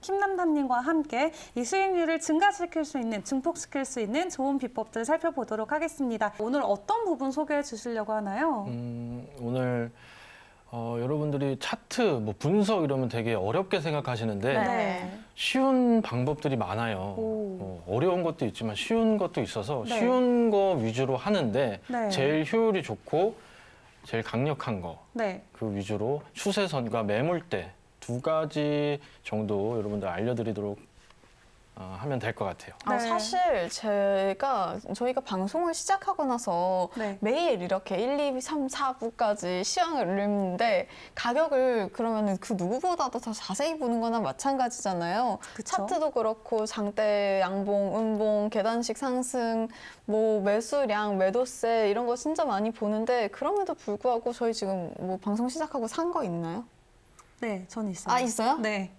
김남담님과 함께 이 수익률을 증가시킬 수 있는, 증폭시킬 수 있는 좋은 비법들을 살펴보도록 하겠습니다. 오늘 어떤 부분 소개해 주시려고 하나요? 오늘 여러분들이 차트, 뭐 분석 이러면 되게 어렵게 생각하시는데 네. 쉬운 방법들이 많아요. 오. 어려운 것도 있지만 쉬운 것도 있어서 네. 쉬운 거 위주로 하는데 네. 제일 효율이 좋고 제일 강력한 거 네. 그 위주로 추세선과 매물대 두 가지 정도 여러분들 알려드리도록 하면 될 것 같아요. 네. 사실 저희가 방송을 시작하고 나서 네. 매일 이렇게 1, 2, 3, 4부까지 시황을 올리는데 가격을 그러면은 그 누구보다도 더 자세히 보는 거나 마찬가지잖아요. 그쵸? 차트도 그렇고 장대, 양봉, 음봉, 계단식 상승, 뭐 매수량, 매도세 이런 거 진짜 많이 보는데 그럼에도 불구하고 저희 지금 뭐 방송 시작하고 산 거 있나요? 네, 전 있어요. 아, 있어요? 네.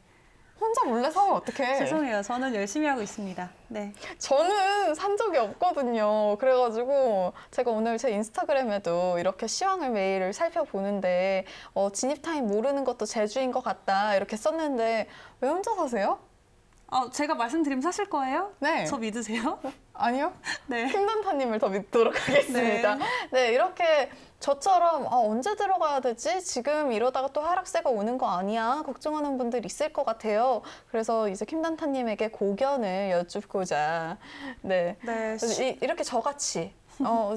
혼자 몰래 사면 어떡해? 죄송해요. 저는 열심히 하고 있습니다. 네. 저는 산 적이 없거든요. 그래가지고 제가 오늘 제 인스타그램에도 이렇게 시황을 매일 살펴보는데 진입 타임 모르는 것도 재주인 것 같다 이렇게 썼는데 왜 혼자 사세요? 제가 말씀드리면 사실 거예요? 네. 저 믿으세요? 아니요. 네. 김단타님을 더 믿도록 하겠습니다. 네, 이렇게 저처럼 언제 들어가야 되지? 지금 이러다가 또 하락세가 오는 거 아니야? 걱정하는 분들 있을 것 같아요. 그래서 이제 김단타님에게 고견을 여쭙고자 네, 네. 이렇게 저같이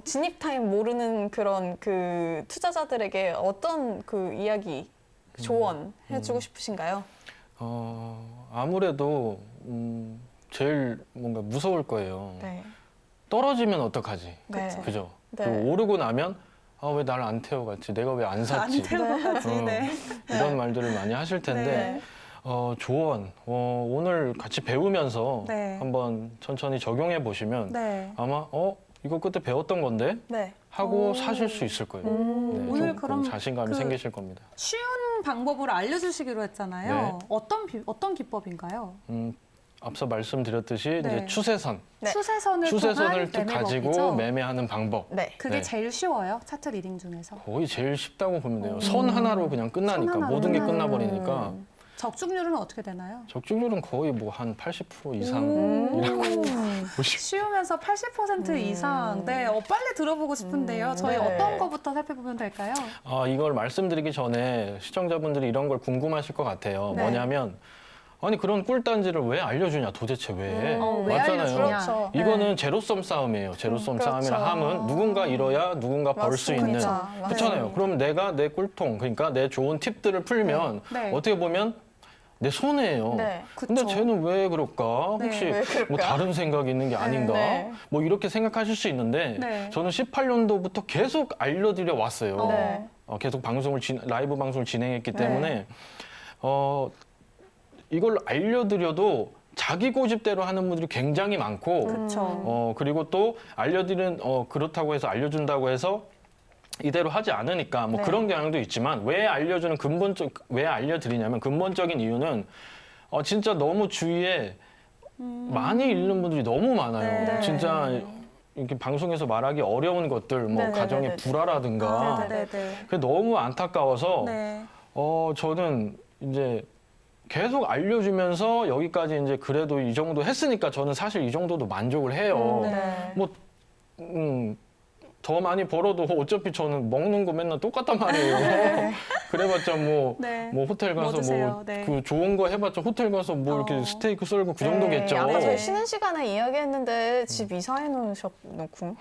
진입 타임 모르는 그런 그 투자자들에게 어떤 그 이야기 조언 해주고 싶으신가요? 아무래도 제일 뭔가 무서울 거예요. 네. 떨어지면 어떡하지? 네. 그죠? 네. 그리고 오르고 나면 왜 나를 안 태워갔지? 내가 왜 안 샀지? 안 태워가지. 네. 이런 말들을 많이 하실 텐데 네. 조언 오늘 같이 배우면서 네. 한번 천천히 적용해 보시면 네. 아마 이거 그때 배웠던 건데 네. 하고 오. 사실 수 있을 거예요. 오늘 조금 그럼 자신감이 그 생기실 겁니다. 쉬운 방법으로 알려주시기로 했잖아요. 네. 어떤 기법인가요? 앞서 말씀드렸듯이 네. 이제 추세선, 네. 추세선을 추세선을 통한 쭉 가지고 매매법이죠? 매매하는 방법. 네. 그게 네. 제일 쉬워요. 차트 리딩 중에서. 거의 제일 쉽다고 보면 돼요. 선 하나로 그냥 끝나니까 선 하나로. 모든 게 끝나버리니까 적중률은 어떻게 되나요? 적중률은 거의 뭐 한 80% 이상이라고 보시면 쉬우면서 80% 이상. 네, 빨리 들어보고 싶은데요. 저희 네. 어떤 거부터 살펴보면 될까요? 이걸 말씀드리기 전에 시청자분들이 이런 걸 궁금하실 것 같아요. 네. 뭐냐면 아니 그런 꿀단지를 왜 알려주냐 도대체 왜? 왜 맞잖아요. 알려주냐. 그렇죠. 이거는 제로섬 싸움이에요. 제로섬 그렇죠. 싸움이라 함은 누군가 잃어야 누군가 벌 수 있는. 맞습니다. 그렇잖아요. 그럼 내가 내 꿀통, 그러니까 내 좋은 팁들을 풀면 네. 어떻게 보면 내 손해예요. 네. 근데 그쵸. 쟤는 왜 그럴까? 네. 혹시 왜 그럴까? 뭐 다른 생각이 있는 게 아닌가? 네. 뭐 이렇게 생각하실 수 있는데 네. 저는 18년도부터 계속 알려드려 왔어요. 네. 계속 라이브 방송을 진행했기 네. 때문에 이걸 알려드려도 자기 고집대로 하는 분들이 굉장히 많고 그렇죠. 그리고 또 그렇다고 해서 알려준다고 해서 이대로 하지 않으니까 뭐 네. 그런 경향도 있지만 왜 알려드리냐면 근본적인 이유는 진짜 너무 주위에 많이 잃는 분들이 너무 많아요. 네. 진짜 이렇게 방송에서 말하기 어려운 것들, 뭐 네, 네, 가정의 네, 네. 불화라든가 네, 네, 네. 그게 너무 안타까워서 네. 저는 이제 계속 알려주면서 여기까지 이제 그래도 이 정도 했으니까 저는 사실 이 정도도 만족을 해요. 네. 뭐, 더 많이 벌어도 어차피 저는 먹는 거 맨날 똑같단 말이에요. 그래봤자 뭐, 네. 뭐 호텔 뭐 가서 드세요? 뭐 네. 그 좋은 거 해봤자 호텔 가서 뭐 이렇게 스테이크 썰고 그 정도겠죠. 네. 아까 저희 네. 쉬는 시간에 이야기했는데 집 이사해 놓고.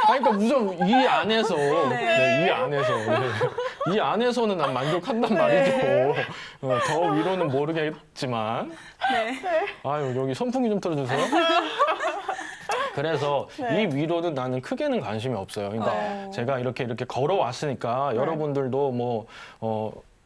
아니, 그러니까 우선 이 안에서, 이 안에서, 이 안에서는 난 만족한단 말이죠. 더 위로는 모르겠지만. 아유, 여기 선풍기 좀 틀어주세요. 그래서 이 위로는 나는 크게는 관심이 없어요. 그러니까 제가 이렇게 걸어왔으니까 여러분들도 뭐,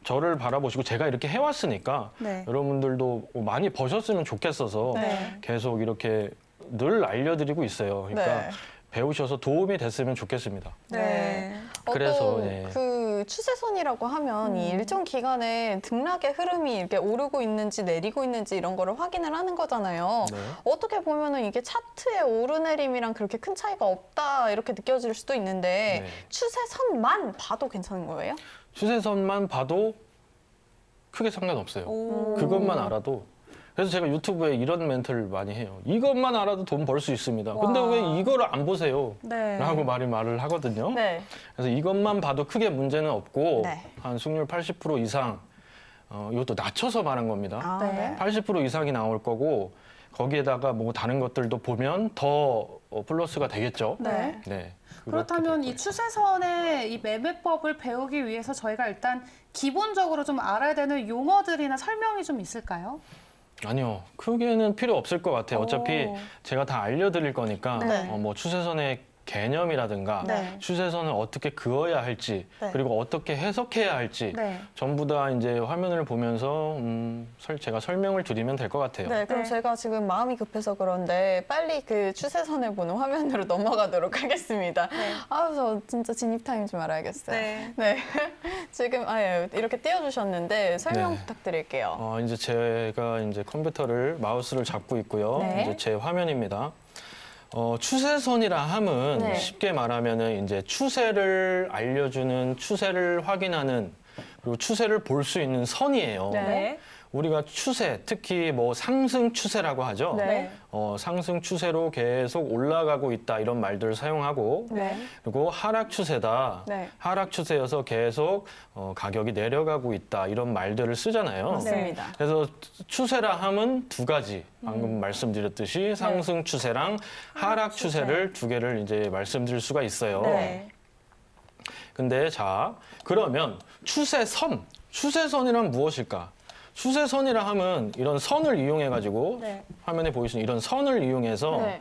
저를 바라보시고 제가 이렇게 해왔으니까 네. 여러분들도 많이 버셨으면 좋겠어서 네. 계속 이렇게 늘 알려드리고 있어요. 그러니까 네. 배우셔서 도움이 됐으면 좋겠습니다. 네. 그래서, 또 네. 그 추세선이라고 하면 이 일정 기간에 등락의 흐름이 이렇게 오르고 있는지 내리고 있는지 이런 거를 확인을 하는 거잖아요. 네. 어떻게 보면은 이게 차트의 오르내림이랑 그렇게 큰 차이가 없다 이렇게 느껴질 수도 있는데 네. 추세선만 봐도 괜찮은 거예요? 추세선만 봐도 크게 상관없어요. 오. 그것만 알아도. 그래서 제가 유튜브에 이런 멘트를 많이 해요. 이것만 알아도 돈 벌 수 있습니다. 근데 와. 왜 이거를 안 보세요? 네. 라고 말을 하거든요. 네. 그래서 이것만 봐도 크게 문제는 없고 네. 한 승률 80% 이상 이것도 낮춰서 말한 겁니다. 아, 네. 네. 80% 이상이 나올 거고 거기에다가 뭐 다른 것들도 보면 더 플러스가 되겠죠. 네. 네. 그렇다면 그렇게 이 추세선의 이 매매법을 배우기 위해서 저희가 일단 기본적으로 좀 알아야 되는 용어들이나 설명이 좀 있을까요? 아니요, 크게는 필요 없을 것 같아요. 어차피 오. 제가 다 알려드릴 거니까 네. 뭐 추세선의 개념이라든가 네. 추세선을 어떻게 그어야 할지 네. 그리고 어떻게 해석해야 할지 네. 전부 다 이제 화면을 보면서 제가 설명을 드리면 될 것 같아요. 네, 그럼 네. 제가 지금 마음이 급해서 그런데 빨리 그 추세선을 보는 화면으로 넘어가도록 하겠습니다. 아유, 저 진짜 진입 타임 좀 알아야겠어요. 네. 네. 지금 이렇게 띄워주셨는데 설명 네. 부탁드릴게요. 이제 제가 이제 컴퓨터를 마우스를 잡고 있고요. 네. 이제 제 화면입니다. 추세선이라 함은 네. 쉽게 말하면은 이제 추세를 알려주는, 추세를 확인하는, 그리고 추세를 볼 수 있는 선이에요. 네. 네. 우리가 추세, 특히 뭐 상승 추세라고 하죠. 네. 상승 추세로 계속 올라가고 있다 이런 말들을 사용하고 네. 그리고 하락 추세다. 네. 하락 추세여서 계속 가격이 내려가고 있다 이런 말들을 쓰잖아요. 맞습니다. 그래서 추세라 함은 두 가지 방금 말씀드렸듯이 상승 추세랑 하락 추세를 두 개를 이제 말씀드릴 수가 있어요. 네. 근데 자 그러면 추세선이란 무엇일까? 추세선이라 함은 이런 선을 이용해 가지고 네. 화면에 보이시는 이런 선을 이용해서 네.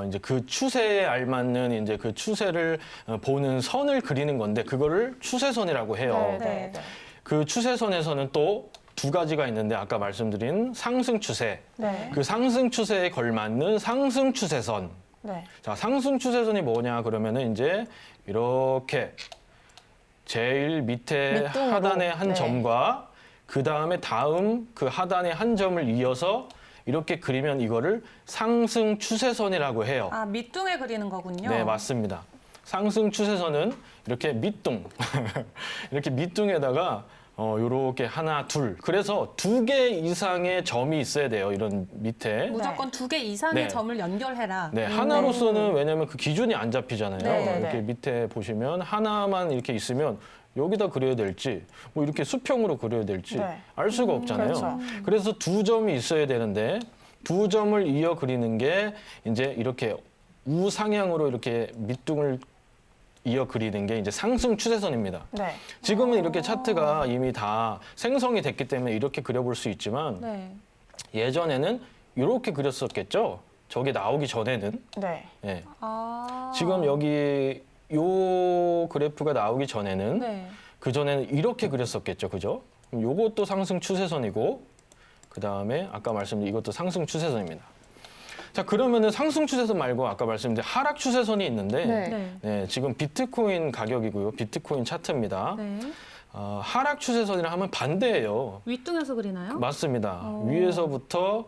이제 그 추세에 알맞는 이제 그 추세를 보는 선을 그리는 건데 그거를 추세선이라고 해요. 네. 그 추세선에서는 또 두 가지가 있는데 아까 말씀드린 상승 추세, 네. 그 상승 추세에 걸맞는 상승 추세선. 네. 자, 상승 추세선이 뭐냐 그러면은 이제 이렇게 제일 밑에 밑둥으로. 하단의 한 네. 점과 그 다음에 다음 그 하단의 한 점을 이어서 이렇게 그리면 이거를 상승 추세선이라고 해요. 아, 밑둥에 그리는 거군요. 네, 맞습니다. 상승 추세선은 이렇게 밑둥, 이렇게 밑둥에다가 요렇게 하나, 둘. 그래서 2개 이상의 점이 있어야 돼요. 이런 밑에. 무조건 2개 이상의 네. 점을 연결해라. 네, 하나로서는 왜냐면 그 기준이 안 잡히잖아요. 네. 이렇게 밑에 보시면 하나만 이렇게 있으면 여기다 그려야 될지 뭐 이렇게 수평으로 그려야 될지 네. 알 수가 없잖아요. 그렇죠. 그래서 2점이 있어야 되는데 2점을 이어 그리는 게 이제 이렇게 우상향으로 이렇게 밑둥을 이어 그리는 게 이제 상승 추세선입니다. 네. 지금은 이렇게 차트가 이미 다 생성이 됐기 때문에 이렇게 그려볼 수 있지만 네. 예전에는 이렇게 그렸었겠죠. 저게 나오기 전에는. 네. 예. 아. 지금 여기 요 그래프가 나오기 전에는 네. 그 전에는 이렇게 그렸었겠죠, 그죠? 그럼 요것도 상승 추세선이고 그 다음에 아까 말씀드린 이것도 상승 추세선입니다. 자, 그러면은 상승 추세선 말고 아까 말씀드린 하락 추세선이 있는데 네. 네. 네, 지금 비트코인 가격이고요, 비트코인 차트입니다. 네. 하락 추세선이라 하면 반대예요. 윗둥에서 그리나요? 맞습니다. 오. 위에서부터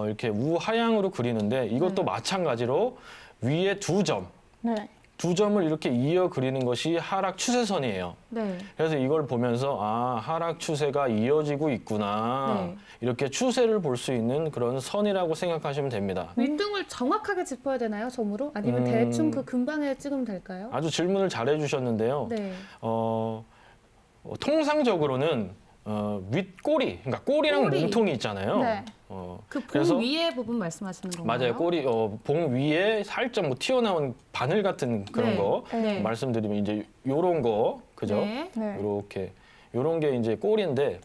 이렇게 우하향으로 그리는데 이것도 마찬가지로 위에 두 점. 네. 두 점을 이렇게 이어 그리는 것이 하락 추세선이에요. 네. 그래서 이걸 보면서 하락 추세가 이어지고 있구나. 네. 이렇게 추세를 볼 수 있는 그런 선이라고 생각하시면 됩니다. 윗둥을 정확하게 짚어야 되나요, 점으로? 아니면 대충 그 근방에 찍으면 될까요? 아주 질문을 잘 해주셨는데요. 네. 통상적으로는 윗꼬리, 그러니까 꼬리랑 꼬리. 몸통이 있잖아요. 네. 그 봉 그래서- 위에 부분 말씀하시는 건가요? 맞아요. 꼬리 봉 위에 살짝 뭐 튀어나온 바늘 같은 그런 네. 거 네. 말씀드리면 이제 요런 거 그죠? 네. 네. 요렇게 요런 게 이제 꼬리인데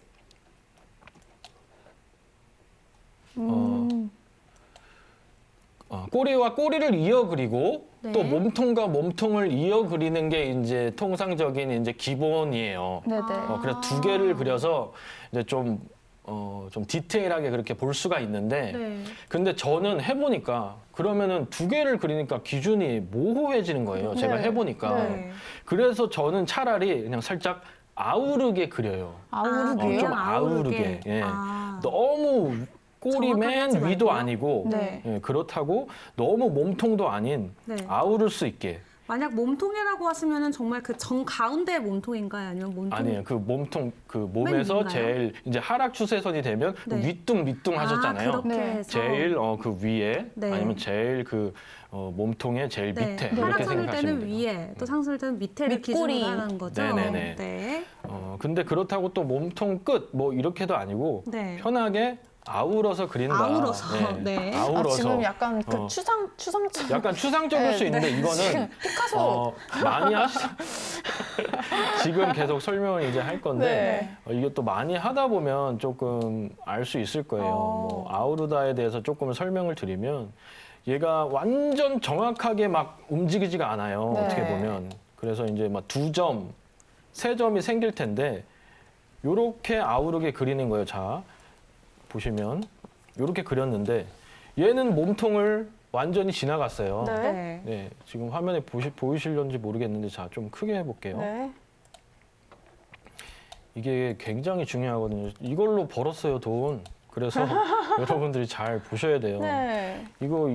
꼬리와 꼬리를 이어 그리고 네. 또 몸통과 몸통을 이어 그리는 게 이제 통상적인 이제 기본이에요. 네네. 그래서 두 개를 그려서 이제 좀 디테일하게 그렇게 볼 수가 있는데 네. 근데 저는 해보니까 그러면은 두 개를 그리니까 기준이 모호해지는 거예요. 제가 네. 해보니까. 네. 그래서 저는 차라리 그냥 살짝 아우르게 그려요. 아우르게요? 좀 아우르게. 예. 아. 너무 꼬리 정확하게 맨 하지 위도 말고요? 아니고 네. 예, 그렇다고 너무 몸통도 아닌 네. 아우를 수 있게 만약 몸통이라고 하시면은 정말 그 정 가운데 몸통인가요? 아니면 몸통? 아니에요. 그 몸통 그 몸에서 맨 제일 이제 하락 추세선이 되면 네. 밑둥 하셨잖아요. 그렇게 네. 해서. 제일 그 위에 네. 아니면 제일 그 몸통의 제일 네. 밑에 이렇게 하락선일 생각하시면 때는 돼요. 위에, 또 상승일 때는 밑에를 밑꼬리. 기준으로 하는 거죠. 네네네. 네. 근데 그렇다고 또 몸통 끝 뭐 이렇게도 아니고 네. 편하게 아우러서 그린다. 아우러서. 네. 아우러서. 지금 약간 그 어. 추상적. 약간 추상적일 네, 수 있는데 이거는 피카소. 많이 지금 계속 설명을 이제 할 건데 네. 이게 또 많이 하다 보면 조금 알 수 있을 거예요. 뭐 아우르다에 대해서 조금 설명을 드리면 얘가 완전 정확하게 막 움직이지가 않아요. 네. 어떻게 보면. 그래서 이제 막 2점, 3점이 생길 텐데 요렇게 아우르게 그리는 거예요. 자, 보시면 요렇게 그렸는데 얘는 몸통을 완전히 지나갔어요. 네. 네. 네, 지금 화면에 보이실런지 모르겠는데 자, 좀 크게 해볼게요. 네. 이게 굉장히 중요하거든요. 이걸로 벌었어요, 돈. 그래서 여러분들이 잘 보셔야 돼요. 네. 이거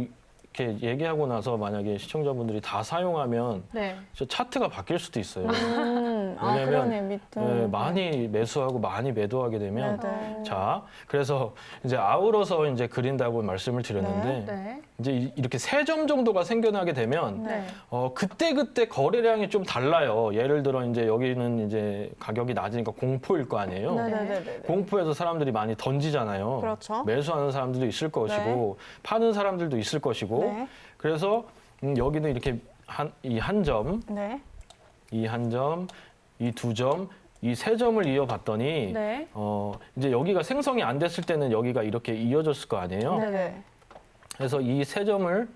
이렇게 얘기하고 나서 만약에 시청자분들이 다 사용하면 네. 저 차트가 바뀔 수도 있어요. 왜냐면 그러네, 밑둥. 네, 많이 매수하고 많이 매도하게 되면 네. 자, 그래서 이제 아우러서 이제 그린다고 말씀을 드렸는데 네. 이제 이렇게 3점 정도가 생겨나게 되면 네. 그때 거래량이 좀 달라요. 예를 들어 이제 여기는 이제 가격이 낮으니까 공포일 거 아니에요. 네네네. 공포에서 사람들이 많이 던지잖아요. 그렇죠. 매수하는 사람들도 있을 것이고 파는 사람들도 있을 것이고 네. 그래서 여기는 이렇게 이 한 점, 네. 이 한 점, 이 2점, 이 3점을 이어봤더니 네. 이제 여기가 생성이 안 됐을 때는 여기가 이렇게 이어졌을 거 아니에요. 네네. 그래서 이 3점을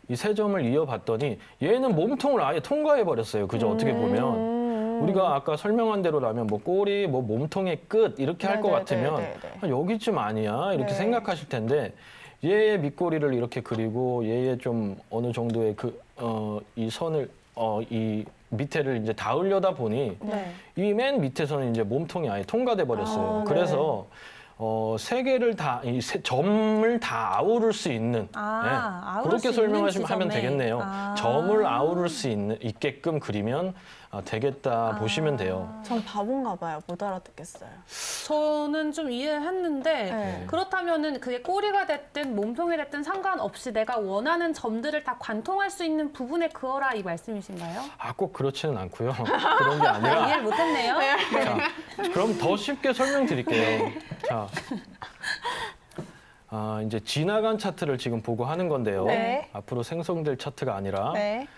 이어봤더니 얘는 몸통을 아예 통과해 버렸어요. 그죠? 어떻게 보면 우리가 아까 설명한 대로라면 뭐 꼬리, 뭐 몸통의 끝 이렇게 할 것 같으면 아, 여기쯤 아니야 이렇게 네. 생각하실 텐데 얘의 밑꼬리를 이렇게 그리고 얘의 좀 어느 정도의 이 선을 이 밑에를 이제 닿으려다 보니 네. 이 맨 밑에서는 이제 몸통이 아예 통과돼 버렸어요. 아, 그래서 세 개를 점을 다 아우를 수 있는 아우를 그렇게 수 있는 하면 지점에. 되겠네요. 점을 아우를 수 있게끔 그리면 되겠다 보시면 돼요. 전 바본가 봐요. 못 알아듣겠어요. 저는 좀 이해했는데 네. 그렇다면은 그게 꼬리가 됐든 몸통이 됐든 상관없이 내가 원하는 점들을 다 관통할 수 있는 부분에 그어라 이 말씀이신가요? 꼭 그렇지는 않고요. 그런 게 아니라 이해를 못했네요. 자, 그럼 더 쉽게 설명드릴게요. 자, 이제 지나간 차트를 지금 보고 하는 건데요. 네. 앞으로 생성될 차트가 아니라 네.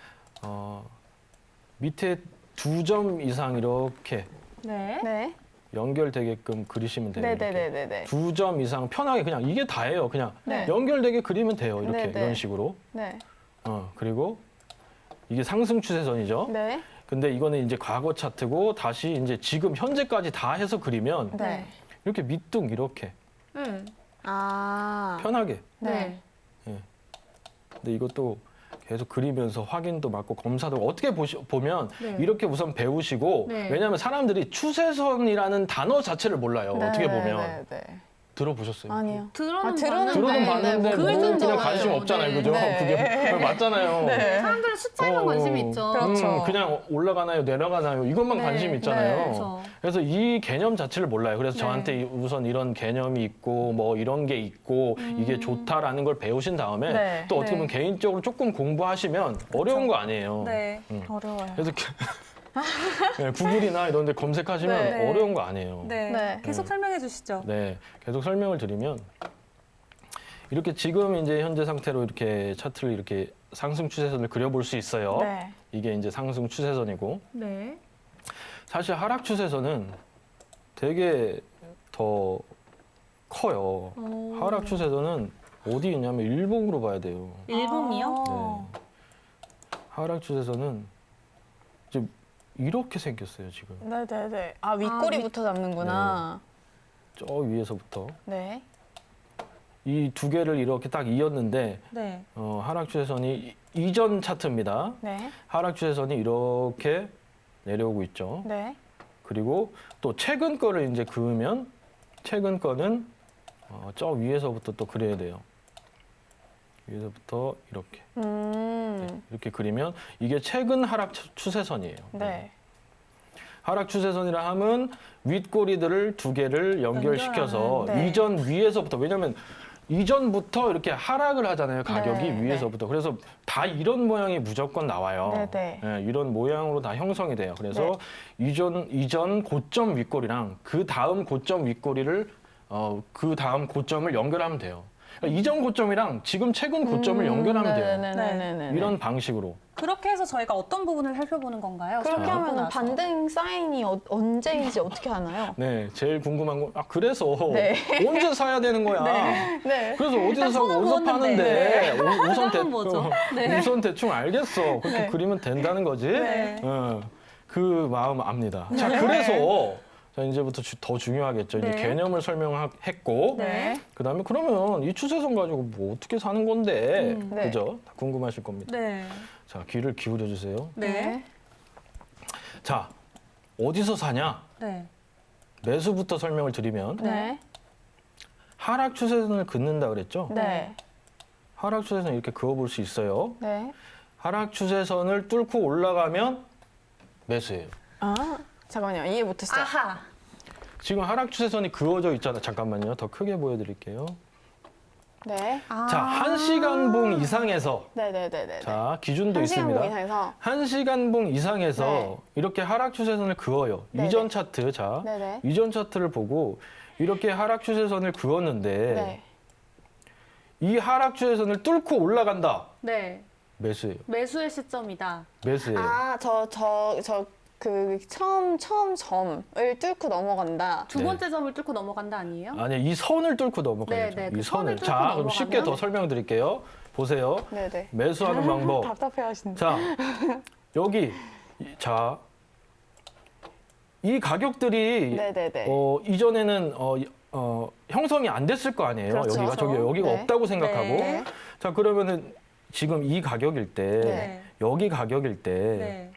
밑에 2점 이상 이렇게 네. 네. 연결되게끔 그리시면 돼요. 이렇게. 네네네네네. 2점 이상 편하게 그냥 이게 다예요. 그냥 네. 연결되게 그리면 돼요. 이렇게 네네. 이런 식으로. 네. 그리고 이게 상승 추세선이죠. 네. 근데 이거는 이제 과거 차트고 다시 이제 지금 현재까지 다 해서 그리면 네. 이렇게 밑둥 이렇게 아. 편하게. 네. 근데 이것도 계속 그리면서 확인도 받고 검사도 어떻게 보면 네. 이렇게 우선 배우시고 네. 왜냐하면 사람들이 추세선이라는 단어 자체를 몰라요. 어떻게 보면 네. 들어보셨어요? 아니요. 들어는 들어는 들어는 네, 봤는데 네, 뭐 그걸 그냥 좀 관심 알아요. 없잖아요, 네. 그죠? 네. 그게 맞잖아요. 네. 사람들은 숫자에만 관심이 있죠. 그렇죠. 그냥 올라가나요, 내려가나요 이것만 네, 관심 있잖아요. 네. 그렇죠. 그래서 이 개념 자체를 몰라요. 그래서 네. 저한테 우선 이런 개념이 있고 뭐 이런 게 있고 이게 좋다라는 걸 배우신 다음에 네. 또 어떻게 보면 개인적으로 조금 공부하시면 어려운 거 아니에요. 네. 어려워요. 그래서 네, 구글이나 이런 데 검색하시면 네. 어려운 거 아니에요. 네. 네. 계속 설명해 주시죠. 네, 계속 설명을 드리면 이렇게 지금 이제 현재 상태로 이렇게 차트를 이렇게 상승 추세선을 그려볼 수 있어요. 네. 이게 이제 상승 추세선이고 네. 사실 하락 추세선은 되게 더 커요. 하락 추세선은 어디 있냐면 일봉으로 봐야 돼요. 일봉이요? 네. 하락 추세선은 지금 이렇게 생겼어요, 지금. 네네네. 아, 윗꼬리부터 잡는구나. 저 위에서부터. 네. 이 두 개를 이렇게 딱 이었는데 네. 하락 추세선이 이전 차트입니다. 네. 하락 추세선이 이렇게 내려오고 있죠. 네. 그리고 또 최근 거를 이제 그으면 최근 거는 저 위에서부터 또 그려야 돼요. 위에서부터 이렇게 음. 이렇게 그리면 이게 최근 하락 추세선이에요. 네. 하락 추세선이라 하면 윗꼬리들을 두 개를 연결시켜서 연결하는, 네. 이전 위에서부터 왜냐하면 이전부터 이렇게 하락을 하잖아요. 가격이 네, 위에서부터. 그래서 다 이런 모양이 무조건 나와요. 네, 네. 예, 이런 모양으로 다 형성이 돼요. 그래서 이전 고점 윗꼬리랑 그 다음 고점 윗꼬리를 그 다음 고점을 연결하면 돼요. 그러니까 이전 고점이랑 지금 최근 고점을 연결하면 돼요. 네네네네. 이런 방식으로. 그렇게 해서 저희가 어떤 부분을 살펴보는 건가요? 그렇게 자. 하면 반등 사인이 언제인지 어떻게 하나요? 네, 제일 궁금한 건 그래서 네. 언제 사야 되는 거야? 네. 그래서 어디서 사고 손은 어디서 그었는데. 파는데 우선 그건 뭐죠? 우선 대충 알겠어. 그렇게 네. 그리면 된다는 거지. 네. 그 마음 압니다. 자, 그래서 자, 이제부터 더 중요하겠죠. 이제 네. 개념을 설명했고, 네. 그다음에 그러면 이 추세선 가지고 뭐 어떻게 사는 건데, 네. 그죠? 다 궁금하실 겁니다. 네. 자, 귀를 기울여 주세요. 네. 자, 어디서 사냐? 네. 매수부터 설명을 드리면 네. 하락 추세선을 긋는다 그랬죠? 네. 하락 추세선 이렇게 그어볼 수 있어요. 네. 하락 추세선을 뚫고 올라가면 매수예요. 아, 잠깐만요. 이해 못했어요. 아하. 지금 하락 추세선이 그어져 있잖아. 잠깐만요. 더 크게 보여드릴게요. 네. 아. 자, 1시간봉 이상에서 네네네네. 자, 기준도 한 시간 있습니다. 보기 이상해서. 1시간봉 이상에서 네. 이렇게 하락 추세선을 그어요. 네네. 이전 차트, 자, 네네. 이전 차트를 보고 이렇게 하락 추세선을 그었는데 네. 이 하락 추세선을 뚫고 올라간다. 네. 매수예요. 매수의 시점이다. 매수예요. 아, 그 처음 점을 뚫고 넘어간다. 두 네. 번째 점을 뚫고 넘어간다 아니에요? 아니, 이 선을 뚫고 넘어가야죠. 네, 네. 이 그 선을. 선을 뚫고 자, 그럼 쉽게 넘어가면? 더 설명드릴게요. 보세요. 네네. 매수하는 방법. 답답해하신다. 자, 여기 자, 이 가격들이 네네네. 이전에는 형성이 안 됐을 거 아니에요. 그렇죠. 여기가 네. 없다고 생각하고. 네. 자, 그러면은 지금 이 가격일 때, 네. 여기 가격일 때, 네.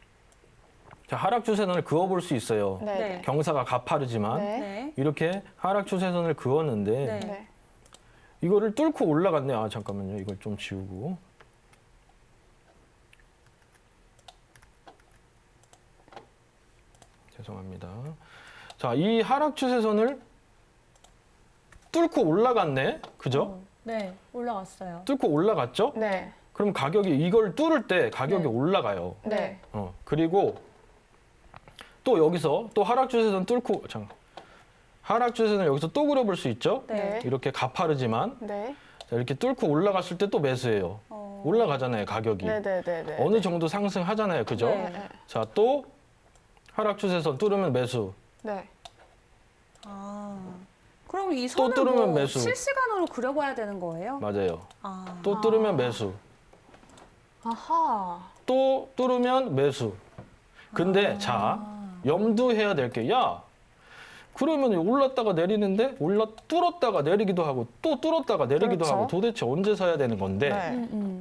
자, 하락 추세선을 그어볼 수 있어요. 네. 네. 경사가 가파르지만 네. 네. 이렇게 하락 추세선을 그었는데 네. 네. 이거를 뚫고 올라갔네. 아, 잠깐만요. 이걸 좀 지우고. 죄송합니다. 자, 이 하락 추세선을 뚫고 올라갔네. 그죠? 네. 올라갔어요. 뚫고 올라갔죠? 네. 그럼 가격이 이걸 뚫을 때 가격이 네. 올라가요. 네. 그리고 또 여기서 또 하락 추세선 뚫고 하락 추세선을 여기서 또 그려볼 수 있죠? 네. 이렇게 가파르지만 네. 자, 이렇게 뚫고 올라갔을 때 또 매수예요. 올라가잖아요, 가격이. 네네네네. 어느 정도 상승하잖아요, 그죠? 네. 네. 자, 또 하락 추세선 뚫으면 매수. 네. 아. 그럼 이 선을 뚫으면 뭐 매수. 실시간으로 그려봐야 되는 거예요? 맞아요. 아. 또 뚫으면 매수. 아하. 또 뚫으면 매수. 근데 자, 염두해야 될 게, 야, 그러면 올랐다가 내리는데 뚫었다가 내리기도 하고 또 뚫었다가 내리기도 그렇죠. 하고 도대체 언제 사야 되는 건데 네.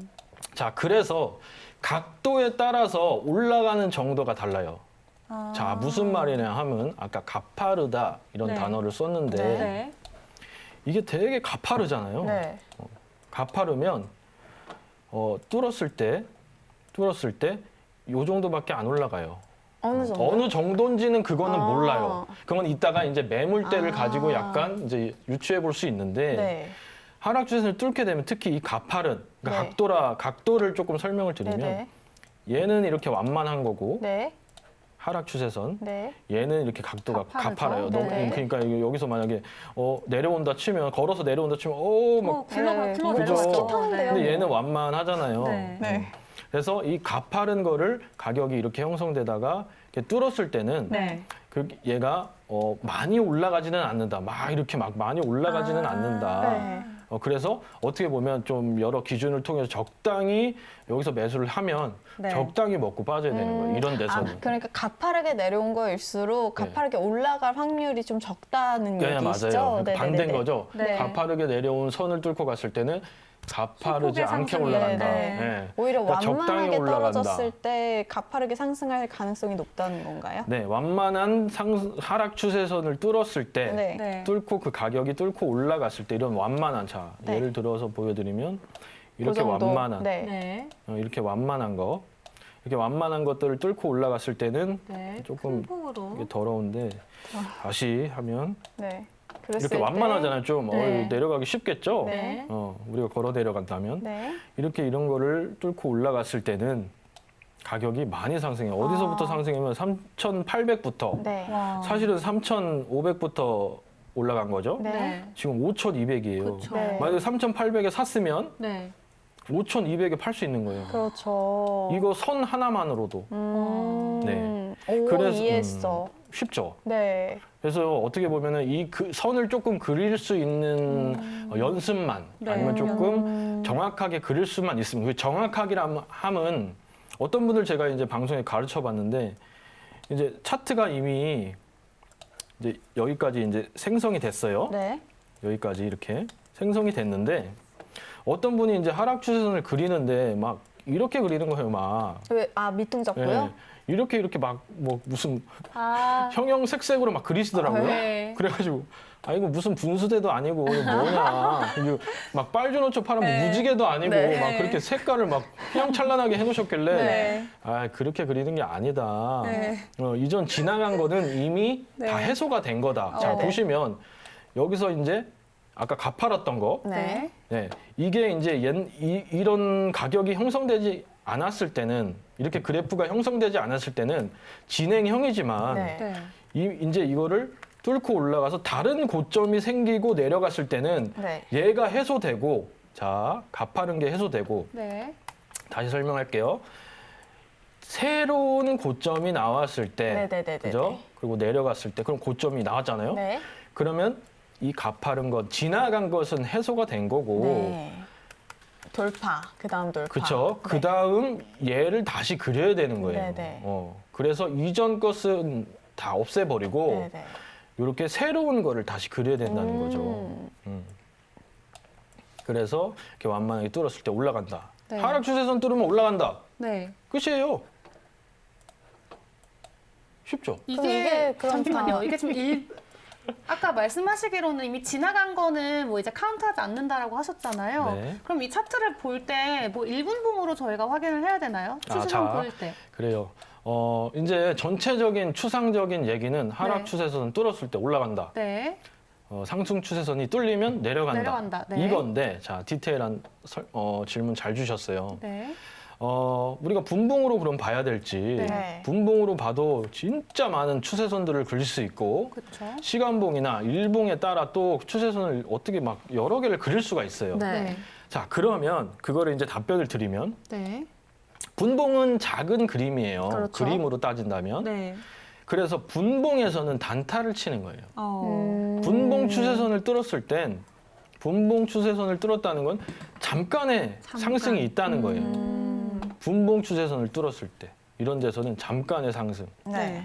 자, 그래서 각도에 따라서 올라가는 정도가 달라요. 아. 자, 무슨 말이냐 하면 아까 가파르다 이런 네. 단어를 썼는데 네. 이게 되게 가파르잖아요. 네. 가파르면 뚫었을 때 요 정도밖에 안 올라가요. 어느 정도? 어느 정도인지는 그거는 아. 몰라요. 그건 이따가 이제 매물대를 아. 가지고 약간 이제 유추해 볼 수 있는데 네. 하락 추세선을 뚫게 되면 특히 이 가파른 그러니까 네. 각도를 조금 설명을 드리면 네네. 얘는 이렇게 완만한 거고 네. 하락 추세선 네. 얘는 이렇게 각도가 가파르죠? 가파라요. 너무 네네. 그러니까 여기서 만약에 내려온다 치면 걸어서 내려온다 치면 막 굴러가 네. 그죠. 내려가죠. 타는데요. 근데 얘는 완만하잖아요. 네. 네. 그래서 이 가파른 거를 가격이 이렇게 형성되다가 이렇게 뚫었을 때는 네. 얘가 많이 올라가지는 않는다. 막 이렇게 막 많이 올라가지는 아. 않는다. 네. 그래서 어떻게 보면 좀 여러 기준을 통해서 적당히 여기서 매수를 하면 네. 적당히 먹고 빠져야 되는 거예요. 이런 데서는. 아, 그러니까 가파르게 내려온 거일수록 네. 가파르게 올라갈 확률이 좀 적다는 네, 얘기시죠? 맞아요. 네네네네. 반대인 거죠. 네. 가파르게 내려온 선을 뚫고 갔을 때는 가파르지 소폭의 않게 상승이- 올라간다. 네. 네. 오히려 그러니까 적당히 완만하게 올라간다. 떨어졌을 때 가파르게 상승할 가능성이 높다는 건가요? 네, 완만한 하락 추세선을 뚫었을 때 네. 네. 뚫고 그 가격이 뚫고 올라갔을 때 이런 완만한 차 네. 예를 들어서 보여드리면 이렇게 그 정도. 완만한 네. 네. 이렇게 완만한 거 이렇게 완만한 것들을 뚫고 올라갔을 때는 네. 조금 큰 폭으로. 이게 더러운데 다시 하면 네. 그랬을 이렇게 때- 완만하잖아요. 좀 네. 내려가기 쉽겠죠. 네. 우리가 걸어 내려간다면 네. 이렇게 이런 거를 뚫고 올라갔을 때는 가격이 많이 상승해요. 어디서부터 상승하면 3,800부터 네. 와. 사실은 3,500부터 올라간 거죠. 네. 네. 지금 5,200이에요. 그쵸. 네. 만약에 3,800에 샀으면 네. 5,200에 팔 수 있는 거예요. 그렇죠. 이거 선 하나만으로도 네. 오, 그래서, 이해했어. 쉽죠. 네. 그래서 어떻게 보면은 이 선을 조금 그릴 수 있는 연습만 네. 아니면 조금 정확하게 그릴 수만 있으면 그 정확하기라 함은 어떤 분들 제가 이제 방송에 가르쳐 봤는데 이제 차트가 이미 이제 여기까지 이제 생성이 됐어요. 네. 여기까지 이렇게 생성이 됐는데 어떤 분이 이제 하락 추세선을 그리는데 막 이렇게 그리는 거예요, 막. 왜, 밑둥 잡고요? 예. 이렇게 막 뭐 무슨 아. 형형색색으로 막 그리시더라고요. 네. 그래가지고 이거 무슨 분수대도 아니고 이거 뭐냐 이거 막 빨주노초 파란 네. 무지개도 아니고 네. 막 그렇게 색깔을 막 휘황찬란하게 해놓으셨길래 네. 그렇게 그리는 게 아니다. 네. 이전 지나간 거는 이미 네. 다 해소가 된 거다. 자 네. 보시면 여기서 이제 아까 가팔았던 거 네. 네, 이게 이제 이런 가격이 형성되지 않았을 때는 이렇게 그래프가 형성되지 않았을 때는 진행형이지만 네. 네. 이제 이거를 뚫고 올라가서 다른 고점이 생기고 내려갔을 때는 네. 얘가 해소되고 자 가파른 게 해소되고 네. 다시 설명할게요. 새로운 고점이 나왔을 때 네네네네네. 그죠? 그리고 내려갔을 때 그럼 고점이 나왔잖아요. 네. 그러면 이 가파른 것 지나간 것은 해소가 된 거고 네. 돌파. 그 다음 돌파. 그렇죠. 네. 그 다음 얘를 다시 그려야 되는 거예요. 네네. 그래서 이전 것은 다 없애버리고 네네. 이렇게 새로운 거를 다시 그려야 된다는 거죠. 그래서 이렇게 완만하게 뚫었을 때 올라간다. 네. 하락 추세선 뚫으면 올라간다. 네. 끝이에요. 쉽죠? 이게 그럼 잠시만요. 다- 이게 지금 아까 말씀하시기로는 이미 지나간 거는 뭐 이제 카운트하지 않는다라고 하셨잖아요. 네. 그럼 이 차트를 볼 때 뭐 1분봉으로 저희가 확인을 해야 되나요? 추세선 자, 보일 때. 그래요. 이제 전체적인 추상적인 얘기는 하락 네. 추세선 뚫었을 때 올라간다. 네. 상승 추세선이 뚫리면 내려간다. 내려간다. 네. 이건데 자 디테일한 질문 잘 주셨어요. 네. 우리가 분봉으로 그럼 봐야 될지 네. 분봉으로 봐도 진짜 많은 추세선들을 그릴 수 있고 그렇죠. 시간봉이나 일봉에 따라 또 추세선을 어떻게 막 여러 개를 그릴 수가 있어요. 네. 자 그러면 그거를 이제 답변을 드리면 네. 분봉은 작은 그림이에요. 그렇죠. 그림으로 따진다면. 네. 그래서 분봉에서는 단타를 치는 거예요. 분봉 음. 추세선을 뚫었을 땐 분봉 추세선을 뚫었다는 건 잠깐의 잠깐. 상승이 있다는 거예요. 음. 분봉 추세선을 뚫었을 때 이런 데서는 잠깐의 상승. 네.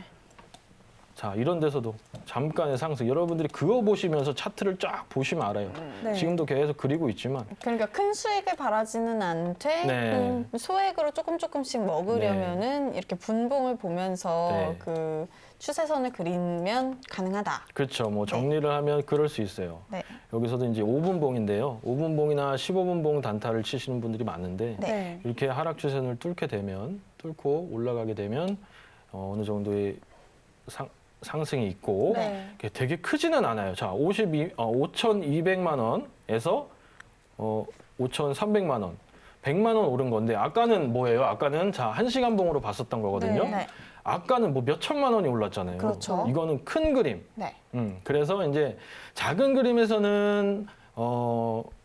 자 이런 데서도 잠깐의 상승. 여러분들이 그거 보시면서 차트를 쫙 보시면 알아요. 네. 지금도 계속 그리고 있지만 그러니까 큰 수익을 바라지는 않되 네. 소액으로 조금씩 먹으려면은 이렇게 분봉을 보면서 네. 그 추세선을 그리면 가능하다. 그렇죠. 뭐 정리를 하면 그럴 수 있어요. 네. 여기서도 이제 5분봉인데요. 5분봉이나 15분봉 단타를 치시는 분들이 많은데 네. 네. 이렇게 하락 추세선을 뚫고 올라가게 되면 어느 정도의 상승이 있고 네. 이게 되게 크지는 않아요. 자, 5,200만 원에서 5,300만 원, 100만 원 오른 건데 아까는 뭐예요? 아까는 자, 1시간 봉으로 봤었던 거거든요. 네. 아까는 뭐 몇 천만 원이 올랐잖아요. 그렇죠. 이거는 큰 그림. 네. 그래서 이제 작은 그림에서는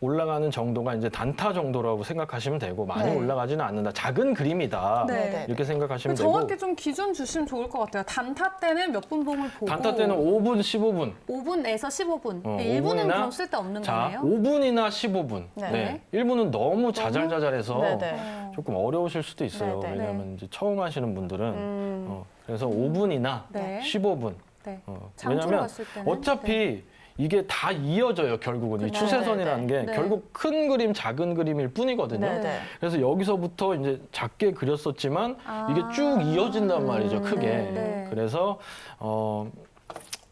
올라가는 정도가 이제 단타 정도라고 생각하시면 되고 많이 네. 올라가지는 않는다. 작은 그림이다. 네. 이렇게 생각하시면 정확히 되고 좀 기준 주시면 좋을 것 같아요. 단타 때는 몇 분봉을 보고 단타 때는 5분, 15분. 5분에서 15분. 어, 1분은 5분이나 그럼 쓸데없는 자, 거네요. 5분이나 15분. 네. 네. 1분은 너무 자잘자잘해서 네네. 조금 어려우실 수도 있어요. 네, 네. 왜냐하면 이제 처음 하시는 분들은 그래서 5분이나 네. 15분. 네. 장초로 왜냐하면 갔을 때는 어차피 이게 다 이어져요, 결국은. 이 그쵸. 추세선이라는 게 네. 결국 큰 그림, 작은 그림일 뿐이거든요. 네네. 그래서 여기서부터 이제 작게 그렸었지만 이게 쭉 이어진단 말이죠, 크게. 네. 그래서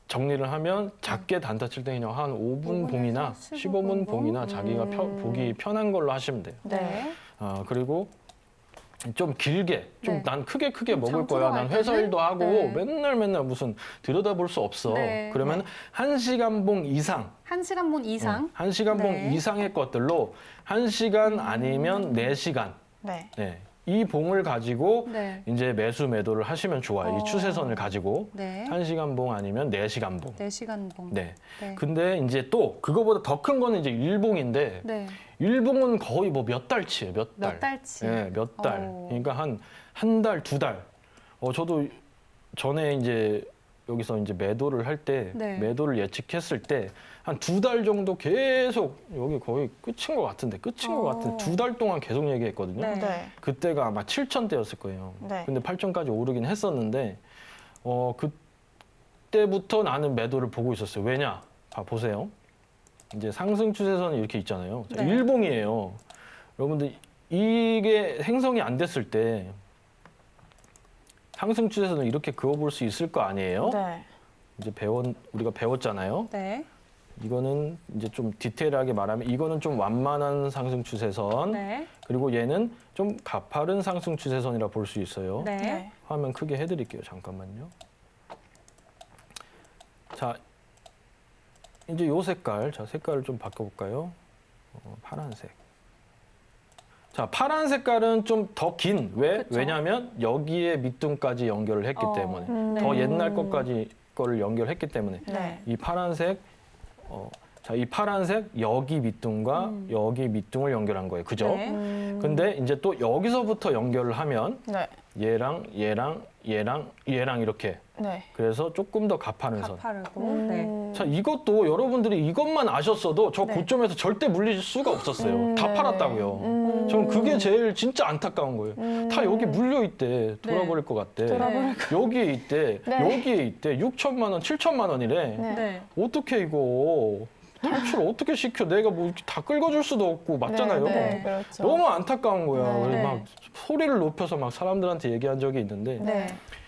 정리를 하면 작게 단타 칠 때는 한 5분 5분에서 봉이나 15분 15분 봉이나 자기가 보기 편한 걸로 하시면 돼요. 네. 그리고 좀 길게, 좀 네. 난 크게 좀 먹을 장소로 거야. 갈 난 회사 때는? 일도 하고 네. 맨날 무슨 들여다볼 수 없어. 네. 그러면 1시간 봉 이상, 1시간 분 이상. 1시간 봉 네. 이상의 것들로 1시간 아니면 4시간. 네. 네. 이 봉을 가지고 네. 이제 매수 매도를 하시면 좋아요. 이 추세선을 가지고 네. 1시간 봉 아니면 4시간 봉. 4시간 봉. 네. 네. 근데 이제 또 그거보다 더 큰 거는 이제 일봉인데 네. 일봉은 거의 뭐 몇 달치예요. 몇 달. 몇 달치. 네, 몇 달. 어. 그러니까 한 달, 2달. 저도 전에 이제 여기서 이제 매도를 할 때 네. 매도를 예측했을 때 한 2달 정도 계속 여기 거의 끝인 것 같은데 끝인 것 같은데 2달 동안 계속 얘기했거든요. 네. 네. 그때가 아마 7,000대였을 거예요. 네. 근데 8,000까지 오르긴 했었는데 그때부터 나는 매도를 보고 있었어요. 왜냐? 보세요. 이제 상승 추세선이 이렇게 있잖아요. 자, 네. 일봉이에요. 여러분들 이게 생성이 안 됐을 때 상승 추세선을 이렇게 그어볼 수 있을 거 아니에요? 네. 이제 우리가 배웠잖아요. 네. 이거는 이제 좀 디테일하게 말하면 이거는 좀 완만한 상승 추세선. 네. 그리고 얘는 좀 가파른 상승 추세선이라 볼 수 있어요. 네. 네. 화면 크게 해드릴게요. 잠깐만요. 자, 이제 요 색깔, 자 색깔을 좀 바꿔볼까요? 파란색. 자, 파란 색깔은 좀 더 긴. 왜? 그쵸. 왜냐하면 여기에 밑둥까지 연결을 했기 때문에 네. 더 옛날 거를 연결했기 때문에 네. 이 파란색, 자, 이 파란색 여기 밑둥과 여기 밑둥을 연결한 거예요. 그죠? 네. 근데 이제 또 여기서부터 연결을 하면 네. 얘랑 이렇게. 네. 그래서 조금 더 가파른 선. 가파르고. 네. 자, 이것도 여러분들이 이것만 아셨어도 저 네. 고점에서 절대 물릴 수가 없었어요. 다 네. 팔았다고요. 저는 그게 제일 진짜 안타까운 거예요. 다 여기 물려 있대. 돌아버릴 것 같대. 돌아버릴 여기에 있대. 네. 여기에 있대. 6천만 원, 7천만 원이래. 네. 네. 어떻게 이거 탈출 어떻게 시켜? 내가 뭐 이렇게 다 긁어줄 수도 없고 맞잖아요. 네. 그렇죠. 너무 안타까운 거야. 네. 그래서 네. 막 소리를 높여서 막 사람들한테 얘기한 적이 있는데 네.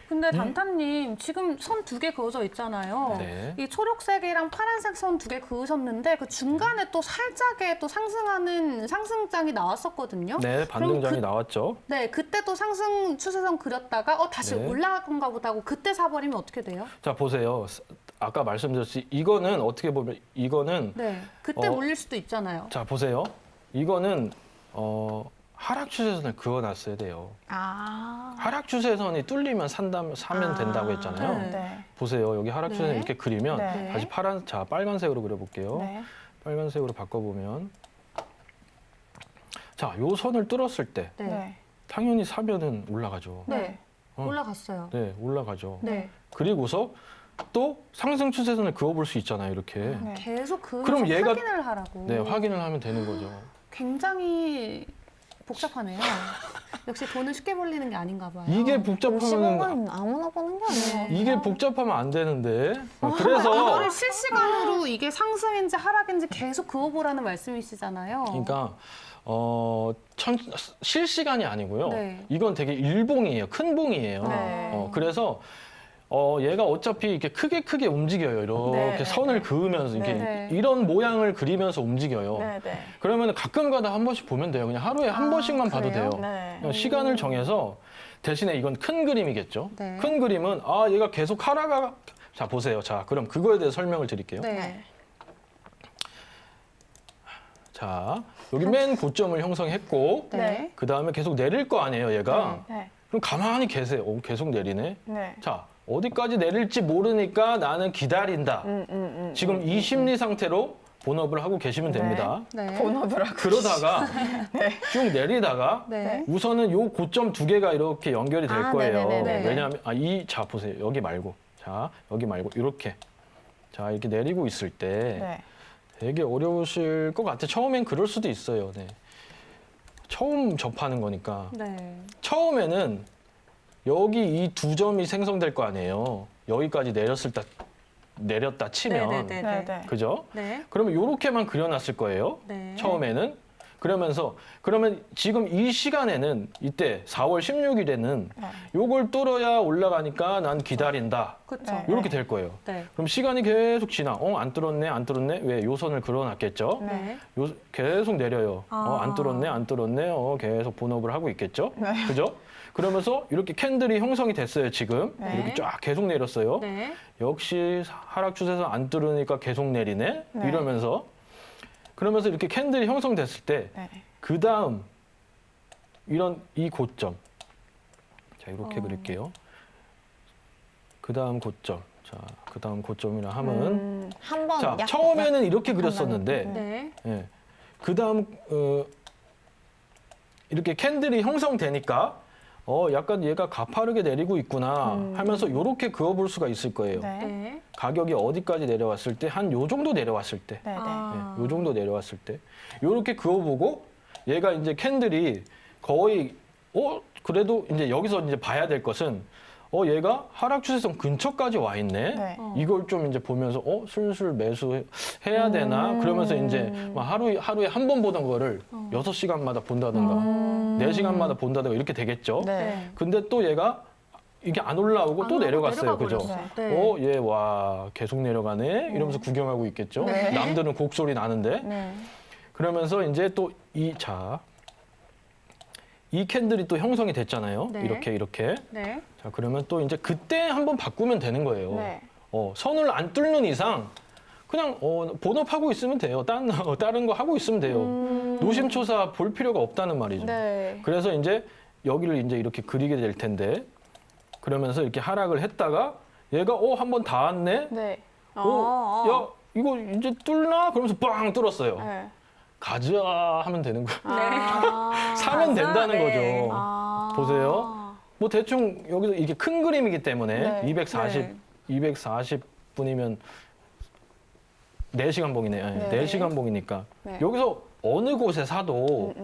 근데 단타님 지금 선 2개 그어져 있잖아요. 네. 이 초록색이랑 파란색 선 2개 그으셨는데 그 중간에 또 살짝의 또 상승하는 상승장이 나왔었거든요. 네, 반등장이 그럼 나왔죠. 네, 그때 또 상승 추세선 그렸다가 다시 네. 올라갈 건가 보다 하고 그때 사버리면 어떻게 돼요? 자, 보세요. 아까 말씀드렸듯이 이거는 어떻게 보면 이거는 네, 그때 어. 올릴 수도 있잖아요. 자, 보세요. 이거는 하락 추세선을 그어놨어야 돼요. 아. 하락 추세선이 뚫리면 사면 된다고 했잖아요. 네. 네. 보세요. 여기 하락 추세선 네. 이렇게 그리면 네. 다시 빨간색으로 그려볼게요. 네. 빨간색으로 바꿔보면 자, 요 선을 뚫었을 때 네. 네. 당연히 사면은 올라가죠. 네. 어. 올라갔어요. 네, 올라가죠. 네. 그리고서 또 상승 추세선을 그어볼 수 있잖아요. 이렇게. 네. 계속 그으면서 그럼 얘가- 확인을 하라고. 네, 확인을 하면 되는 거죠. 굉장히 복잡하네요. 역시 돈을 쉽게 벌리는 게 아닌가 봐요. 이게 복잡하면 50억은 아무나 보는 게 아니에요. 이게 복잡하면 안 되는데. 그래서 이거를 실시간으로 이게 상승인지 하락인지 계속 그어보라는 말씀이시잖아요. 그러니까 실시간이 아니고요. 네. 이건 되게 일봉이에요. 큰 봉이에요. 네. 그래서 얘가 어차피 이렇게 크게 움직여요. 이렇게 네. 선을 그으면서 이렇게 네. 이런 모양을 그리면서 움직여요. 네, 네. 그러면 가끔가다 한 번씩 보면 돼요. 그냥 하루에 한 번씩만 봐도 그래요? 돼요. 네. 그냥 시간을 정해서 대신에 이건 큰 그림이겠죠. 네. 큰 그림은 얘가 계속 하락가. 자, 보세요. 자, 그럼 그거에 대해 설명을 드릴게요. 네. 자, 여기 맨 고점을 형성했고 네. 그 다음에 계속 내릴 거 아니에요, 얘가. 네. 그럼 가만히 계세요. 계속 내리네. 네. 자, 어디까지 내릴지 모르니까 나는 기다린다. 지금 이 심리 상태로 본업을 하고 계시면 됩니다. 네. 본업을 하고. 그러다가 쭉 내리다가 네. 우선은 요 고점 2개가 이렇게 연결이 될 아, 거예요. 네네네네. 왜냐하면 자, 보세요. 여기 말고. 자, 여기 말고 이렇게. 자, 이렇게 내리고 있을 때 네. 되게 어려우실 것 같아요. 처음엔 그럴 수도 있어요. 네. 처음 접하는 거니까. 네. 처음에는 여기 이 2점이 생성될 거 아니에요. 여기까지 내렸다 치면. 네. 네, 네. 그죠? 네. 그러면 이렇게만 그려놨을 거예요. 네. 처음에는. 그러면서 그러면 지금 이 시간에는 이때 4월 16일에는 네. 요걸 뚫어야 올라가니까 난 기다린다. 그렇죠. 네. 이렇게 될 거예요. 네. 그럼 시간이 계속 지나. 안 뚫었네, 안 뚫었네. 왜? 요 선을 그어놨겠죠. 네. 계속 내려요. 아. 안 뚫었네, 안 뚫었네. 계속 본업을 하고 있겠죠. 네. 그죠? 그러면서 이렇게 캔들이 형성이 됐어요, 지금. 네. 이렇게 쫙 계속 내렸어요. 네. 역시 하락 추세에서 안 뚫으니까 계속 내리네. 네. 이러면서. 그러면서 이렇게 캔들이 형성됐을 때, 네. 그 다음, 이 고점. 자, 이렇게 그릴게요. 그 다음 고점. 자, 그 다음 고점이라 하면. 한번 자, 처음에는 이렇게 그렸었는데, 네. 예. 그 다음, 이렇게 캔들이 형성되니까, 약간 얘가 가파르게 내리고 있구나 하면서 이렇게 그어볼 수가 있을 거예요. 네. 네. 가격이 어디까지 내려왔을 때, 한 요 정도 내려왔을 때, 네. 네. 아. 요 정도 내려왔을 때, 요렇게 그어보고, 얘가 이제 캔들이 거의, 그래도 이제 여기서 이제 봐야 될 것은, 얘가 하락 추세선 근처까지 와 있네. 네. 이걸 좀 이제 보면서, 슬슬 매수해야 되나? 그러면서 이제 막 하루에 한 번 보던 거를 6시간마다 본다든가, 4시간마다 본다든가 이렇게 되겠죠. 네. 근데 또 얘가 이게 안 올라오고 또 내려갔어요. 그죠? 네. 얘 와, 계속 내려가네? 이러면서 구경하고 있겠죠. 네. 남들은 곡소리 나는데. 네. 그러면서 이제 또 이 캔들이 또 형성이 됐잖아요. 네. 이렇게. 네. 자, 그러면 또 이제 그때 한번 바꾸면 되는 거예요. 네. 선을 안 뚫는 이상 그냥 본업하고 있으면 돼요. 다른 거 하고 있으면 돼요. 노심초사 볼 필요가 없다는 말이죠. 네. 그래서 이제 여기를 이제 이렇게 그리게 될 텐데 그러면서 이렇게 하락을 했다가 얘가 한번 닿았네. 네. 야 이거 이제 뚫나? 그러면서 빵 뚫었어요. 네. 가자 하면 되는 거예요. 아. 사면 된다는 네. 거죠. 아. 보세요. 뭐 대충 여기서 이게 큰 그림이기 때문에 네. 240분이면 4시간 봉이네요. 네. 4시간 봉이니까 네. 여기서 어느 곳에 사도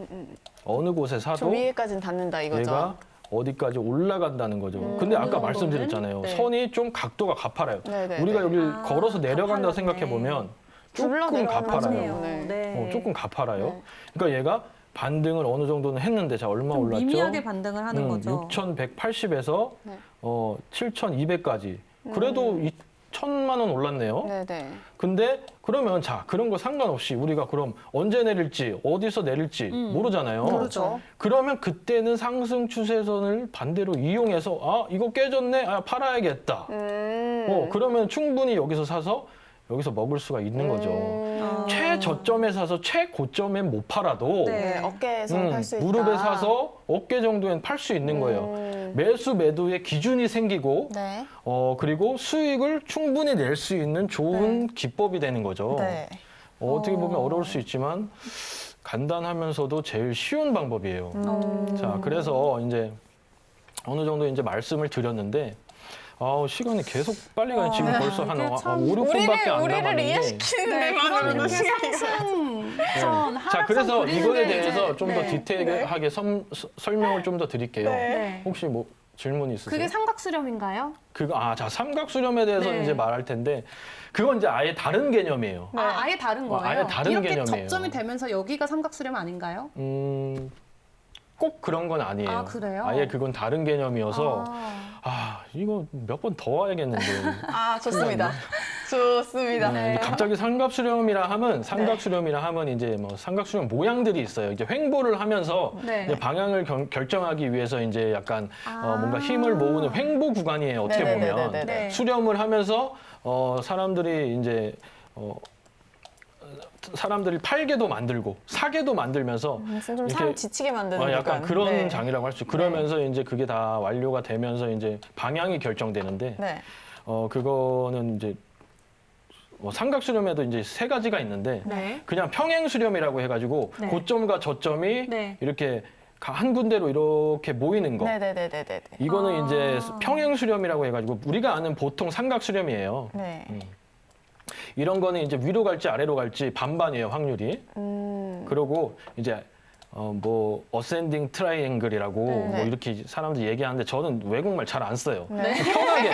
어느 곳에 저 사도 위에까지는 닿는다 이거죠. 얘가 어디까지 올라간다는 거죠. 근데 아까 정도는? 말씀드렸잖아요. 네. 선이 좀 각도가 가파라요. 네네. 우리가 여기를 아, 걸어서 내려간다 가팔랐네. 생각해 보면 굴러 조금 내려가는 가파라요. 거네요. 네. 네. 조금 가파라요. 네. 그러니까 얘가 반등을 어느 정도는 했는데 자 얼마 좀 올랐죠? 미미하게 반등을 하는 거죠. 6,180에서 네. 7,200까지. 그래도 2천만 원 올랐네요. 네네. 근데 그러면 그런 거 상관없이 우리가 그럼 언제 내릴지 어디서 내릴지 모르잖아요. 그렇죠. 그러면 그때는 상승 추세선을 반대로 이용해서 이거 깨졌네. 팔아야겠다. 그러면 충분히 여기서 사서 여기서 먹을 수가 있는 거죠. 아. 최저점에 사서 최고점엔 못 팔아도 네. 네. 어깨에서 팔 수 있다. 무릎에 사서 어깨 정도엔 팔 수 있는 거예요. 매수 매도의 기준이 생기고 네. 그리고 수익을 충분히 낼 수 있는 좋은 기법이 되는 거죠. 네. 어떻게 보면 어려울 수 있지만 간단하면서도 제일 쉬운 방법이에요. 자, 그래서 이제 어느 정도 이제 말씀을 드렸는데 시간이 계속 빨리 가요. 지금 벌써 한 이게 참 5, 6분밖에 안 우리를 남았는데. 이해시키는 데만 그러면 해도 이게 시간이 상승선, 자, 그래서 하락선 이거에 그리는데 대해서 좀 더 네. 디테일하게 설명을 좀 더 드릴게요. 네. 혹시 뭐 질문 있으세요? 그게 삼각수렴인가요? 자, 삼각수렴에 대해서 네. 이제 말할 텐데 그건 이제 아예 다른 개념이에요. 네. 아예 다른 거예요? 아예 다른 이렇게 개념이에요. 접점이 되면서 여기가 삼각수렴 아닌가요? 꼭 그런 건 아니에요. 아, 그래요? 아예 그건 다른 개념이어서 이거 몇 번 더 와야겠는데. 아, 좋습니다. 좋습니다. 이제 갑자기 삼각수렴이라 하면 이제 뭐 삼각수렴 모양들이 있어요. 이제 횡보를 하면서 네. 이제 방향을 결정하기 위해서 이제 약간 뭔가 힘을 모으는 횡보 구간이에요. 어떻게 보면 네네네네네. 수렴을 하면서 사람들이 이제 사람들이 팔게도 만들고 사게도 만들면서 좀 사람 지치게 만드는 약간 그런 네. 장이라고 할 수. 그러면서 이제 그게 다 완료가 되면서 이제 방향이 결정되는데 네. 그거는 이제 삼각 수렴에도 이제 3가지가 있는데 네. 그냥 평행 수렴이라고 해가지고 네. 고점과 저점이 네. 이렇게 한 군데로 이렇게 모이는 거. 네네네네네. 이거는 이제 평행 수렴이라고 해가지고 우리가 아는 보통 삼각 수렴이에요. 네. 이런 거는 이제 위로 갈지 아래로 갈지 반반이에요, 확률이. 그리고 이제 뭐 어센딩 트라이앵글이라고 네. 뭐 이렇게 사람들이 얘기하는데 저는 외국말 잘 안 써요. 네. 편하게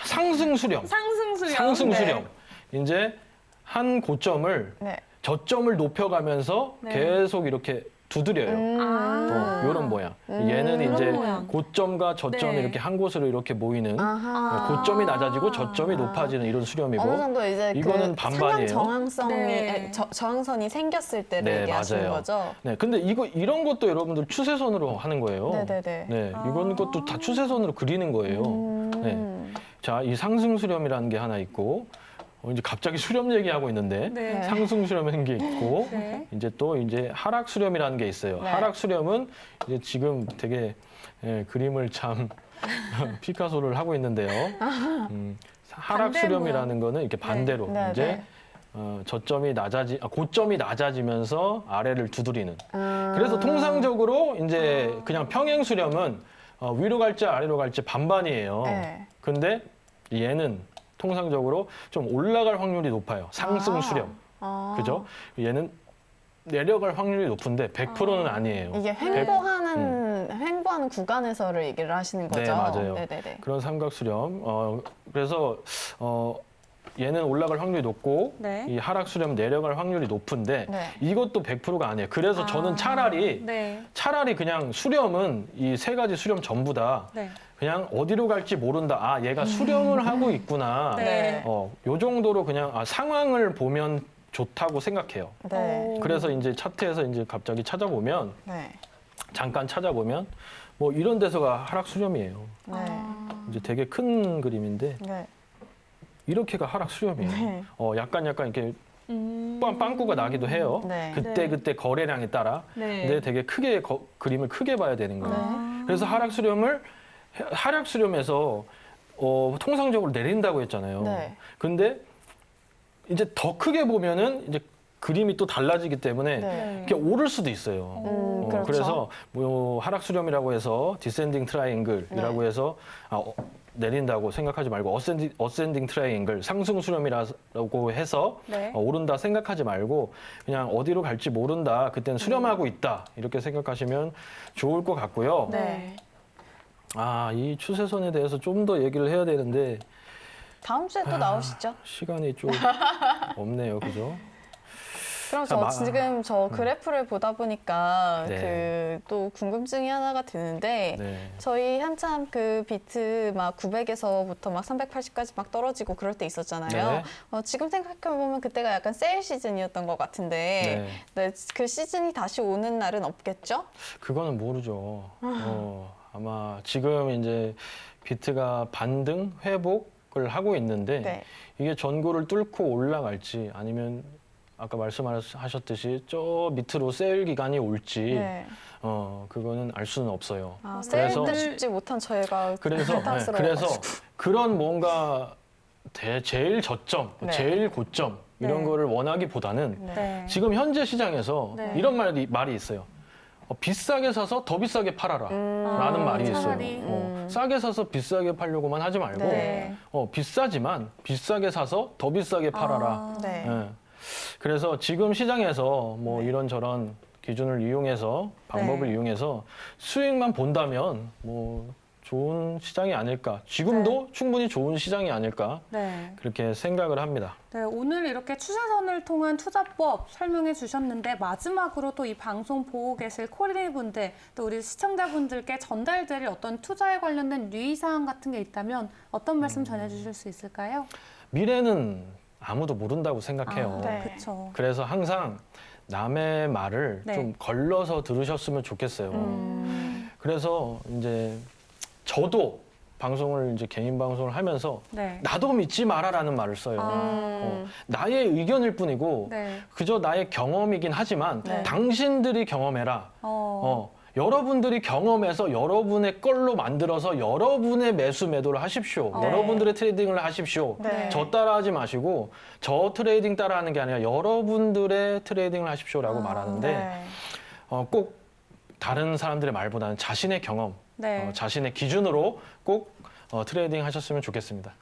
상승 수렴. 상승수렴. 상승 네. 수렴. 이제 한 고점을 네. 저점을 높여가면서 네. 계속 이렇게 두드려요. 이런 모양. 얘는 이제 그런 모양. 고점과 저점이 네. 이렇게 한 곳으로 이렇게 모이는 아하. 고점이 낮아지고 저점이 높아지는 이런 수렴이고 어느 정도 이제 이거는 그 반반이에요. 상향 저항성이 네. 저항선이 생겼을 때를 네, 얘기하시는 맞아요. 거죠? 네, 근데 이런 것도 여러분들 추세선으로 하는 거예요. 네네네. 네, 이건 것도 다 추세선으로 그리는 거예요. 네. 자, 이 상승 수렴이라는 게 하나 있고 이제 갑자기 수렴 얘기하고 있는데 네. 상승 수렴이라는 게 있고 네. 이제 또 이제 하락 수렴이라는 게 있어요. 네. 하락 수렴은 이제 지금 되게 그림을 참 피카소를 하고 있는데요. 하락 반대 수렴이라는 거는 이렇게 반대로 네, 이제 네. 고점이 낮아지면서 아래를 두드리는. 아. 그래서 통상적으로 이제 그냥 평행 수렴은 위로 갈지 아래로 갈지 반반이에요. 네. 근데 얘는 통상적으로 좀 올라갈 확률이 높아요. 상승 아. 수렴. 아. 그죠? 얘는 내려갈 확률이 높은데 100%는 아니에요. 이게 횡보하는 구간에서를 얘기를 하시는 거죠? 네, 맞아요. 네네네. 그런 삼각 수렴. 그래서 얘는 올라갈 확률이 높고 네. 이 하락 수렴은 내려갈 확률이 높은데 네. 이것도 100%가 아니에요. 그래서 저는 차라리 네. 그냥 수렴은 이 세 가지 수렴 전부 다 네. 그냥 어디로 갈지 모른다. 아, 얘가 수렴을 하고 있구나. 네. 요 정도로 그냥 상황을 보면 좋다고 생각해요. 네. 그래서 이제 차트에서 이제 갑자기 찾아보면 네. 잠깐 찾아보면 뭐 이런 데서가 하락 수렴이에요. 네. 이제 되게 큰 그림인데 네. 이렇게가 하락 수렴이에요. 네. 약간 이렇게 빵꾸가 나기도 해요. 네. 그때 거래량에 따라. 네. 근데 되게 크게 그림을 크게 봐야 되는 거예요. 아. 그래서 하락 수렴에서 통상적으로 내린다고 했잖아요. 네. 근데 이제 더 크게 보면은 이제 그림이 또 달라지기 때문에 네. 이렇게 오를 수도 있어요. 그렇죠. 그래서 뭐 하락 수렴이라고 해서 디센딩 트라이앵글이라고 네. 해서 내린다고 생각하지 말고 어센딩 트라이앵글 상승 수렴이라고 해서 네. 오른다 생각하지 말고 그냥 어디로 갈지 모른다. 그때는 수렴하고 있다. 이렇게 생각하시면 좋을 것 같고요. 네. 이 추세선에 대해서 좀 더 얘기를 해야 되는데 다음 주에 또 나오시죠? 시간이 좀 없네요. 그죠? 그럼 자, 지금 저 그래프를 보다 보니까 네. 또 궁금증이 하나가 드는데 네. 저희 한참 그 비트 막 900에서부터 막 380까지 막 떨어지고 그럴 때 있었잖아요. 네. 지금 생각해보면 그때가 약간 세일 시즌이었던 것 같은데 네, 그 시즌이 다시 오는 날은 없겠죠? 그거는 모르죠. 아마 지금 이제 비트가 반등 회복을 하고 있는데 네. 이게 전고를 뚫고 올라갈지 아니면 아까 말씀하셨듯이 저 밑으로 세일 기간이 올지 네. 그거는 알 수는 없어요. 세일 때 쉽지 못한 저희가 그래서 안타스러워가지고. 그런 뭔가 제일 저점, 네. 제일 고점 이런 네. 거를 원하기보다는 네. 지금 현재 시장에서 네. 이런 말이 있어요. 비싸게 사서 더 비싸게 팔아라 라는 말이 있어요. 차라리. 싸게 사서 비싸게 팔려고만 하지 말고 네. 비싸지만 비싸게 사서 더 비싸게 팔아라. 네. 예. 그래서 지금 시장에서 뭐 이런저런 기준을 이용해서 방법을 네. 이용해서 수익만 본다면 뭐 좋은 시장이 아닐까. 지금도 충분히 좋은 시장이 아닐까. 네. 그렇게 생각을 합니다. 네, 오늘 이렇게 추세선을 통한 투자법 설명해 주셨는데 마지막으로 또 이 방송 보고 계실 코리분들 또 우리 시청자분들께 전달드릴 어떤 투자에 관련된 유의사항 같은 게 있다면 어떤 말씀 전해주실 수 있을까요? 미래는 아무도 모른다고 생각해요. 네. 그렇죠. 그래서 항상 남의 말을 네. 좀 걸러서 들으셨으면 좋겠어요. 그래서 이제 저도 방송을 이제 개인 방송을 하면서 네. 나도 믿지 마라라는 말을 써요. 나의 의견일 뿐이고 네. 그저 나의 경험이긴 하지만 네. 당신들이 경험해라. 여러분들이 경험해서 여러분의 걸로 만들어서 여러분의 매수 매도를 하십시오. 네. 여러분들의 트레이딩을 하십시오. 네. 저 따라하지 마시고 저 트레이딩 따라하는 게 아니라 여러분들의 트레이딩을 하십시오라고 말하는데 네. 꼭 다른 사람들의 말보다는 자신의 경험, 네. 자신의 기준으로 꼭 트레이딩 하셨으면 좋겠습니다.